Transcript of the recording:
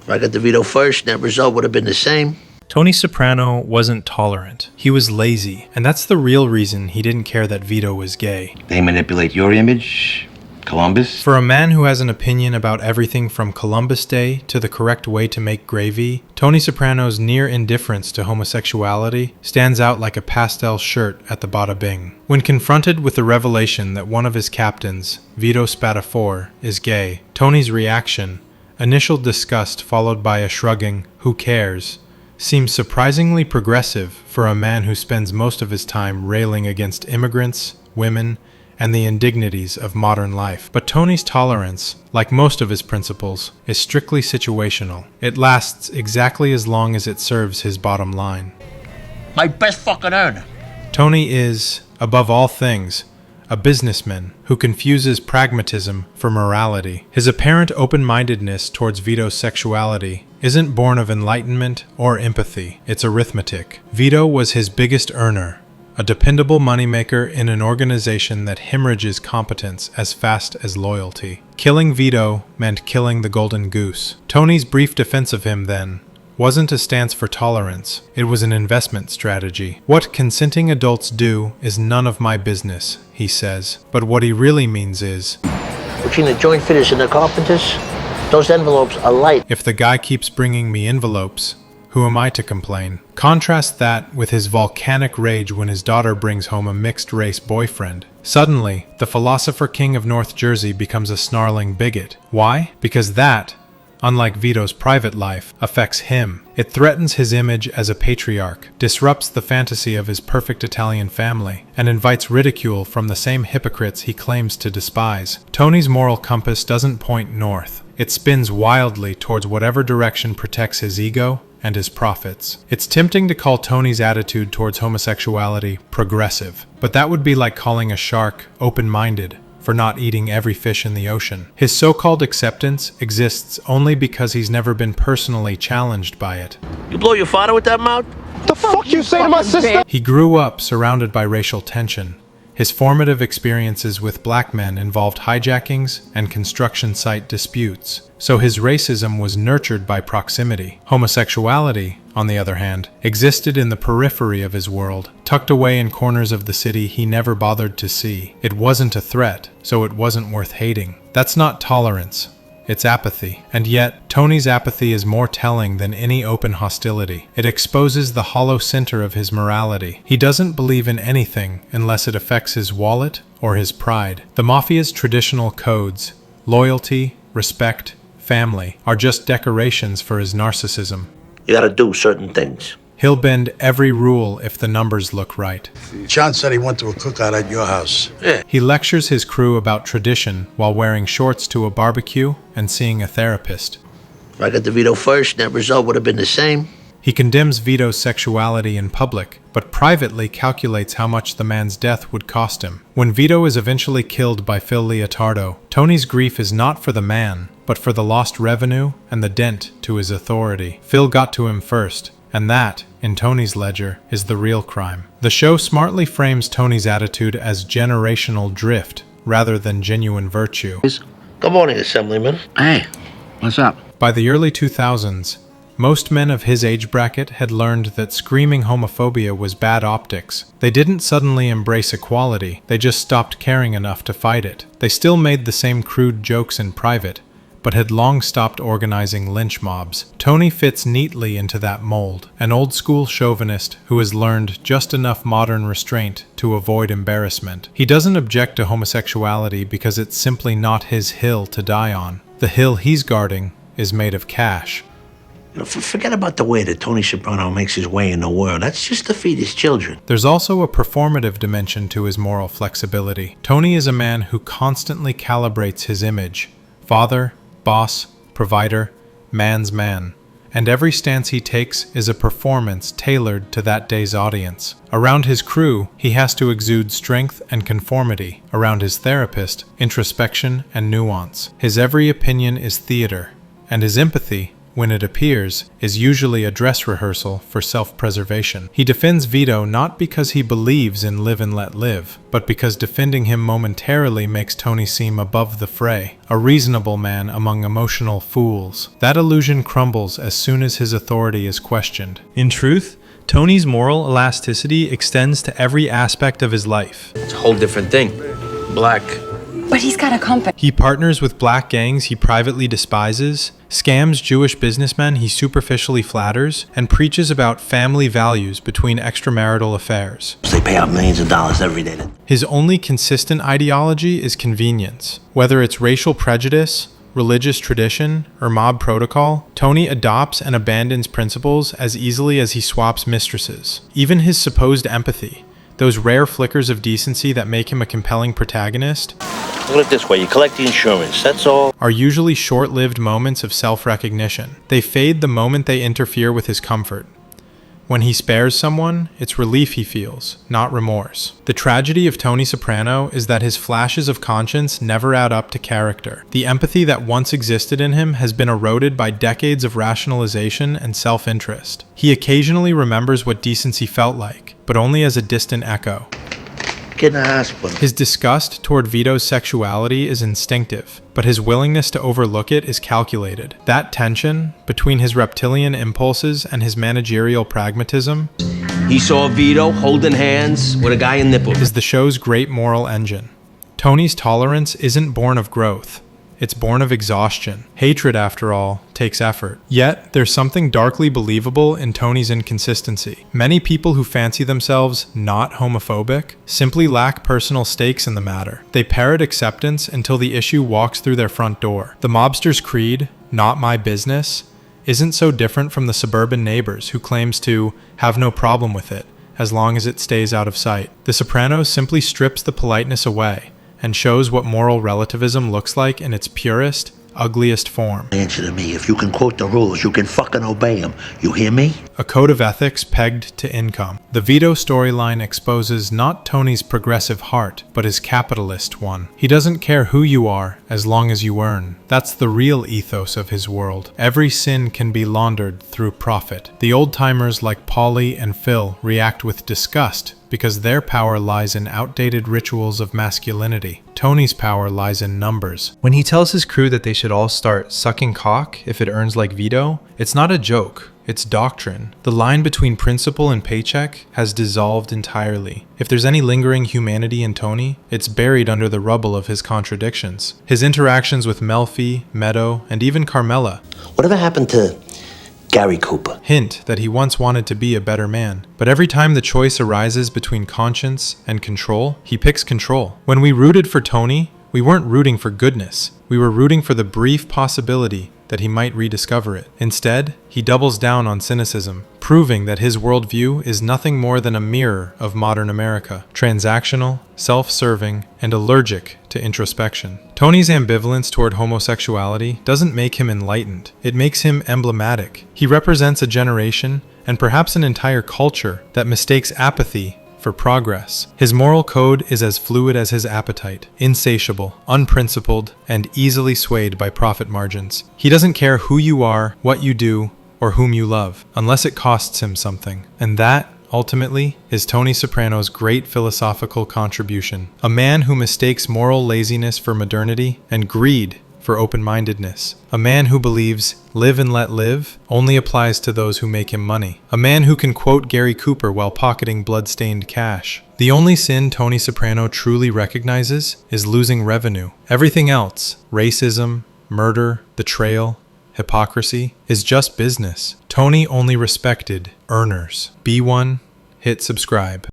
If I got the veto first, net result would have been the same. Tony Soprano wasn't tolerant. He was lazy, and that's the real reason he didn't care that Vito was gay. They manipulate your image, Columbus. For a man who has an opinion about everything from Columbus Day to the correct way to make gravy, Tony Soprano's near indifference to homosexuality stands out like a pastel shirt at the bada bing. When confronted with the revelation that one of his captains, Vito Spatafor, is gay, Tony's reaction, initial disgust followed by a shrugging, "Who cares?" seems surprisingly progressive for a man who spends most of his time railing against immigrants, women, and the indignities of modern life. But Tony's tolerance, like most of his principles, is strictly situational. It lasts exactly as long as it serves his bottom line. My best fucking earner. Tony is, above all things, a businessman who confuses pragmatism for morality. His apparent open-mindedness towards Vito's sexuality isn't born of enlightenment or empathy, it's arithmetic. Vito was his biggest earner, a dependable moneymaker in an organization that hemorrhages competence as fast as loyalty. Killing Vito meant killing the golden goose. Tony's brief defense of him, then, wasn't a stance for tolerance, it was an investment strategy. What consenting adults do is none of my business, he says. But what he really means is, Between the joint fitters and the carpenters, those envelopes are light. if the guy keeps bringing me envelopes, who am I to complain? Contrast that with his volcanic rage when his daughter brings home a mixed-race boyfriend. Suddenly, the philosopher king of North Jersey becomes a snarling bigot. Why? Because that, unlike Vito's private life, affects him. It threatens his image as a patriarch, disrupts the fantasy of his perfect Italian family, and invites ridicule from the same hypocrites he claims to despise. Tony's moral compass doesn't point north. It spins wildly towards whatever direction protects his ego and his profits. It's tempting to call Tony's attitude towards homosexuality progressive, but that would be like calling a shark open-minded for not eating every fish in the ocean. His so-called acceptance exists only because he's never been personally challenged by it. You blow your father with that mouth? The fuck you say to my sister? He grew up surrounded by racial tension. His formative experiences with black men involved hijackings and construction site disputes, so his racism was nurtured by proximity. Homosexuality, on the other hand, existed in the periphery of his world, tucked away in corners of the city he never bothered to see. It wasn't a threat, so it wasn't worth hating. That's not tolerance. It's apathy. And yet, Tony's apathy is more telling than any open hostility. It exposes the hollow center of his morality. He doesn't believe in anything unless it affects his wallet or his pride. The mafia's traditional codes, loyalty, respect, family, are just decorations for his narcissism. You gotta do certain things. He'll bend every rule if the numbers look right. John said he went to a cookout at your house. He lectures his crew about tradition while wearing shorts to a barbecue and seeing a therapist. If I got the veto first, net result would have been the same. He condemns Vito's sexuality in public, but privately calculates how much the man's death would cost him. When Vito is eventually killed by Phil Leotardo, Tony's grief is not for the man, but for the lost revenue and the dent to his authority. Phil got to him first, and that, in Tony's ledger, is the real crime. The show smartly frames Tony's attitude as generational drift rather than genuine virtue. Good morning, Assemblyman. Hey, what's up? By the early 2000s, most men of his age bracket had learned that screaming homophobia was bad optics. They didn't suddenly embrace equality, they just stopped caring enough to fight it. They still made the same crude jokes in private, but had long stopped organizing lynch mobs. Tony fits neatly into that mold, an old-school chauvinist who has learned just enough modern restraint to avoid embarrassment. He doesn't object to homosexuality because it's simply not his hill to die on. The hill he's guarding is made of cash. You know, forget about the way that Tony Soprano makes his way in the world. That's just to feed his children. There's also a performative dimension to his moral flexibility. Tony is a man who constantly calibrates his image. Father, boss, provider, man's man. And every stance he takes is a performance tailored to that day's audience. Around his crew, he has to exude strength and conformity. Around his therapist, introspection and nuance. His every opinion is theater, and his empathy, when it appears, is usually a dress rehearsal for self-preservation. He defends Vito not because he believes in live and let live, but because defending him momentarily makes Tony seem above the fray, a reasonable man among emotional fools. That illusion crumbles as soon as his authority is questioned. In truth, Tony's moral elasticity extends to every aspect of his life. It's a whole different thing. Black. But he's got a company. He partners with black gangs he privately despises, scams Jewish businessmen he superficially flatters, and preaches about family values between extramarital affairs. They pay out millions of dollars every day. His only consistent ideology is convenience. Whether it's racial prejudice, religious tradition, or mob protocol, Tony adopts and abandons principles as easily as he swaps mistresses. Even his supposed empathy, those rare flickers of decency that make him a compelling protagonist, Look at it this way, you collect the insurance, that's all. are usually short-lived moments of self-recognition. They fade the moment they interfere with his comfort. When he spares someone, it's relief he feels, not remorse. The tragedy of Tony Soprano is that his flashes of conscience never add up to character. The empathy that once existed in him has been eroded by decades of rationalization and self-interest. He occasionally remembers what decency felt like, but only as a distant echo. Get in the hospital. His disgust toward Vito's sexuality is instinctive, but his willingness to overlook it is calculated. That tension, between his reptilian impulses and his managerial pragmatism, He saw Vito holding hands with a guy in nipples. is the show's great moral engine. Tony's tolerance isn't born of growth. It's born of exhaustion. Hatred, after all, takes effort. Yet, there's something darkly believable in Tony's inconsistency. Many people who fancy themselves not homophobic simply lack personal stakes in the matter. They parrot acceptance until the issue walks through their front door. The mobster's creed, "not my business," isn't so different from the suburban neighbors who claims to have no problem with it, as long as it stays out of sight. The Sopranos simply strips the politeness away and shows what moral relativism looks like in its purest, ugliest form. Answer to me. If you can quote the rules, you can fucking obey them. You hear me? A code of ethics pegged to income. The Vito storyline exposes not Tony's progressive heart, but his capitalist one. He doesn't care who you are as long as you earn. That's the real ethos of his world. Every sin can be laundered through profit. The old-timers like Paulie and Phil react with disgust because their power lies in outdated rituals of masculinity. Tony's power lies in numbers. When he tells his crew that they should all start sucking cock if it earns like Vito, it's not a joke. It's doctrine. The line between principle and paycheck has dissolved entirely. If there's any lingering humanity in Tony, it's buried under the rubble of his contradictions. His interactions with Melfi, Meadow, and even Carmela Whatever happened to Gary Cooper? hint that he once wanted to be a better man. But every time the choice arises between conscience and control, he picks control. When we rooted for Tony, we weren't rooting for goodness. We were rooting for the brief possibility that he might rediscover it. Instead, he doubles down on cynicism, proving that his worldview is nothing more than a mirror of modern America, transactional, self-serving, and allergic to introspection. Tony's ambivalence toward homosexuality doesn't make him enlightened. It makes him emblematic. He represents a generation, and perhaps an entire culture, that mistakes apathy for progress. His moral code is as fluid as his appetite, insatiable, unprincipled, and easily swayed by profit margins. He doesn't care who you are, what you do, or whom you love, unless it costs him something. And that, ultimately, is Tony Soprano's great philosophical contribution. A man who mistakes moral laziness for modernity and greed for open-mindedness. A man who believes live and let live only applies to those who make him money. A man who can quote Gary Cooper while pocketing blood-stained cash. The only sin Tony Soprano truly recognizes is losing revenue. Everything else, racism, murder, betrayal, hypocrisy, is just business. Tony only respected earners. Be one, hit subscribe.